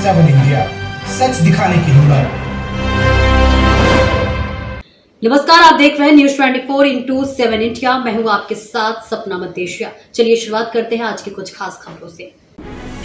7 India, सच दिखाने की हिम्मत। नमस्कार, आप देख रहे हैं न्यूज 24/7 इंडिया। मैं हूं आपके साथ सपना मदेशिया। चलिए शुरुआत करते हैं आज की कुछ खास खबरों से।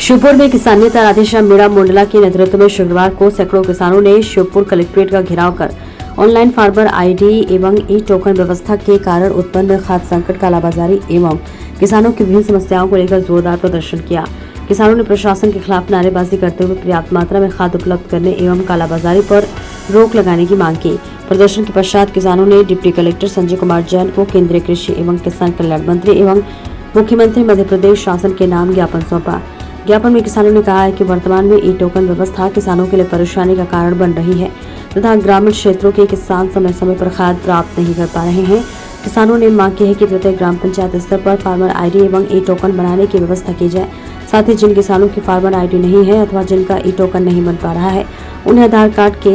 शिवपुर में किसान नेता राधेश्याम मीणा मुंडला के नेतृत्व में शुक्रवार को सैकड़ों किसानों ने शिवपुर कलेक्ट्रेट का घेराव कर ऑनलाइन फार्मर आईडी एवं ई टोकन व्यवस्था के कारण उत्पन्न खाद्य संकट, कालाबाजारी एवं किसानों की विभिन्न समस्याओं को लेकर जोरदार प्रदर्शन किया। किसानों ने प्रशासन के खिलाफ नारेबाजी करते हुए पर्याप्त मात्रा में खाद उपलब्ध करने एवं कालाबाजारी पर रोक लगाने की मांग की। प्रदर्शन के पश्चात किसानों ने डिप्टी कलेक्टर संजय कुमार जैन को केंद्रीय कृषि एवं किसान कल्याण मंत्री एवं मुख्यमंत्री मध्य प्रदेश शासन के नाम ज्ञापन सौंपा। ज्ञापन में किसानों ने कहा है कि वर्तमान में ई टोकन व्यवस्था किसानों के लिए परेशानी का कारण बन रही है तथा ग्रामीण क्षेत्रों के किसान समय समय पर खाद प्राप्त नहीं कर पा रहे हैं। किसानों ने मांग की है कि प्रत्येक ग्राम पंचायत स्तर पर फार्मर आईडी एवं ई टोकन बनाने की व्यवस्था की जाए। साथ ही जिन किसानों की फार्मर आईडी नहीं है अथवा जिनका ई टोकन नहीं बन पा रहा है, उन्हें आधार कार्ड के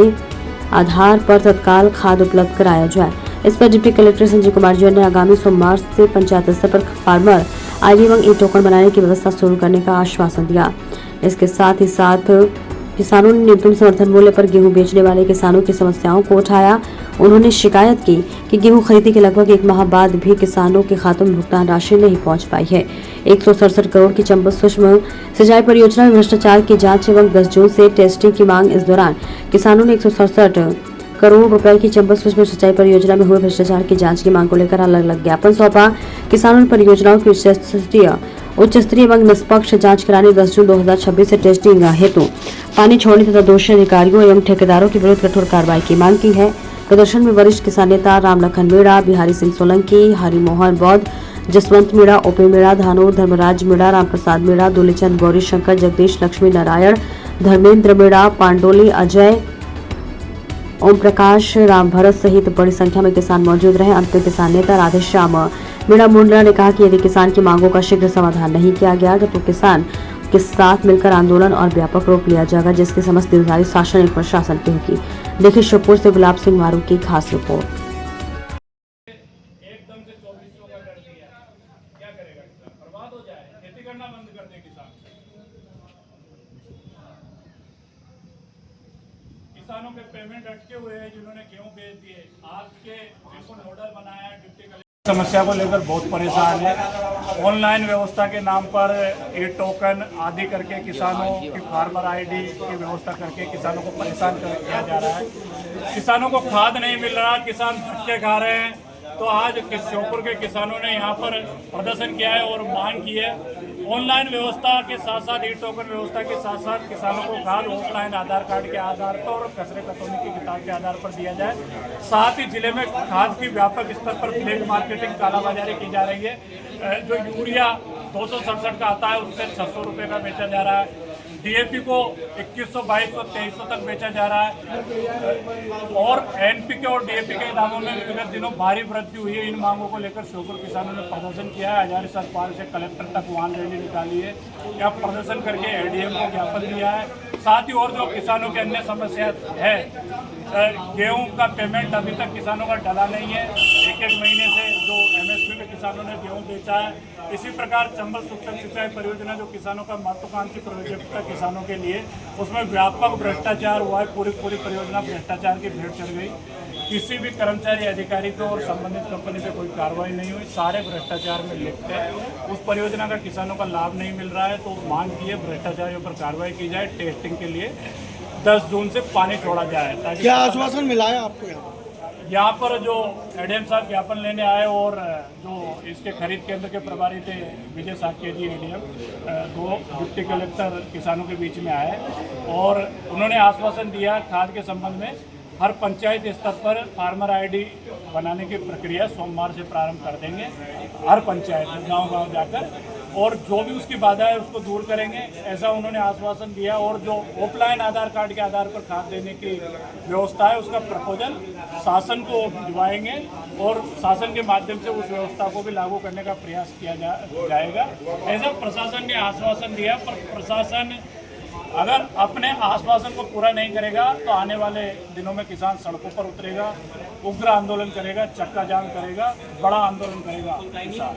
आधार पर तत्काल खाद उपलब्ध कराया जाए। इस पर डिप्टी कलेक्टर संजय कुमार जैन ने आगामी सोमवार से पंचायत स्तर पर फार्मर आईडी एवं ई टोकन बनाने की व्यवस्था शुरू करने का आश्वासन दिया। इसके साथ ही किसानों ने न्यूनतम समर्थन मूल्य पर गेहूं बेचने वाले किसानों की समस्याओं को उठाया। उन्होंने शिकायत की कि गेहूं खरीदी के लगभग 1 माह बाद भी किसानों के खातों में भुगतान राशि नहीं पहुंच पाई है। 167 करोड़ की चंबल सूक्ष्म सिंचाई परियोजना में भ्रष्टाचार की जांच एवं 10 जून से टेस्टिंग की मांग। इस दौरान किसानों ने 167 करोड़ रुपए की चंबल सूक्ष्म सिंचाई परियोजना में हुए भ्रष्टाचार की जांच की मांग को लेकर अलग अलग ज्ञापन सौंपा। किसानों ने परियोजनाओं की उच्च स्तरीय एवं निष्पक्ष जांच कराने 10 जून 2026 से टेस्टिंग हेतु पानी छोड़ने तथा दोषी अधिकारियों एवं ठेकेदारों के विरुद्ध कठोर कार्रवाई की मांग की है। प्रदर्शन में वरिष्ठ किसान नेता रामलखन मीणा, बिहारी सिंह सोलंकी, हरिमोहन बौद्ध, जसवंत मीणा, ओपी मीणा, धानोर धर्मराज मीणा, रामप्रसाद मीणा, दूलीचंद गौरी शंकर, जगदीश लक्ष्मी नारायण, धर्मेंद्र मीणा, पांडोली अजय, ओम प्रकाश, राम भरत सहित बड़ी संख्या में किसान मौजूद रहे। अंत में किसान नेता राधेश्याम मीणा मुंडला ने कहा कि यदि किसान की मांगों का शीघ्र समाधान नहीं किया गया तो किसान के साथ मिलकर आंदोलन और व्यापक रूप लिया जाएगा, जिसकी समस्त जिम्मेदारी शासन एवं प्रशासन की होगी। देखिए शिवपुर से गुलाब सिंह मारू की खास रिपोर्ट। एकदम से 2400 का कर दिया, क्या करेगा किसान? बर्बाद हो जाए, खेती करना बंद कर दे किसान। किसानों के पेमेंट अटके हुए हैं, जिन्होंने गेहूं बेच दिए। आज के बिल्कुल ऑर्डर बनाया है डिप्टी कलेक्टर, समस्या को लेकर बहुत परेशान है। ऑनलाइन व्यवस्था के नाम पर ई टोकन आदि करके किसानों की फार्मर आईडी की व्यवस्था करके किसानों को परेशान किया जा रहा है। किसानों को खाद नहीं मिल रहा, किसान धक्के खा रहे हैं। तो आज श्योपुर के किसानों ने यहाँ पर प्रदर्शन किया है और मांग की है ऑनलाइन व्यवस्था के साथ साथ ई टोकन व्यवस्था के साथ साथ किसानों को खाद ऑफलाइन आधार कार्ड के आधार पर और कचरे कतौनी की किताब के आधार पर दिया जाए। साथ ही जिले में खाद की व्यापक स्तर पर ब्लैक मार्केटिंग, कालाबाजारी की जा रही है। जो यूरिया 267 का आता है उससे 600 रुपये का बेचा जा रहा है। डीएपी को 2100, 2200, 2300 तक बेचा जा रहा है और एनपीके और डीएपी के दामों में विगत दिनों भारी वृद्धि हुई है। इन मांगों को लेकर श्योपुर किसानों ने प्रदर्शन किया है। हजारीसर पार से कलेक्टर तक वाहन रैली निकाली है। यहाँ प्रदर्शन करके एडीएम को ज्ञापन दिया है। साथ ही और जो किसानों की अन्य समस्या है, गेहूं का पेमेंट अभी तक किसानों का डला नहीं है। एक महीने से जो एमएसपी में किसानों ने गेहूं बेचा है। इसी प्रकार चंबल सूक्ष्म सिंचाई परियोजना जो किसानों का महत्वाकांक्षी प्रोजेक्ट था किसानों के लिए, उसमें व्यापक भ्रष्टाचार हुआ है। पूरी परियोजना भ्रष्टाचार की भेंट चढ़ गई। किसी भी कर्मचारी, अधिकारी पे और संबंधित कंपनी पे कोई कार्रवाई नहीं हुई, सारे भ्रष्टाचार में लिप्त है। उस परियोजना का किसानों का लाभ नहीं मिल रहा है। तो मांग की है भ्रष्टाचारियों पर कार्रवाई की जाए, टेस्टिंग के लिए 10 जून से पानी छोड़ा जाए। ताकि क्या आश्वासन मिला है आपको? यहाँ पर जो एडीएम साहब ज्ञापन लेने आए और जो इसके खरीद केंद्र के प्रभारी थे विजय साकिया जी एडीएम, दो डिप्टी कलेक्टर किसानों के बीच में आए और उन्होंने आश्वासन दिया खाद के संबंध में हर पंचायत स्तर पर फार्मर आईडी बनाने की प्रक्रिया सोमवार से प्रारंभ कर देंगे। हर पंचायत में गांव-गांव जाकर और जो भी उसकी बाधा है उसको दूर करेंगे, ऐसा उन्होंने आश्वासन दिया। और जो ऑफलाइन आधार कार्ड के आधार पर खाद देने की व्यवस्था है उसका प्रपोजल शासन को भिजवाएंगे और शासन के माध्यम से उस व्यवस्था को भी लागू करने का प्रयास किया जाएगा। ऐसा प्रशासन ने आश्वासन दिया, पर प्रशासन अगर अपने आश्वासन को पूरा नहीं करेगा तो आने वाले दिनों में किसान सड़कों पर उतरेगा, उग्र आंदोलन करेगा, चक्का जाम करेगा, बड़ा आंदोलन करेगा किसान।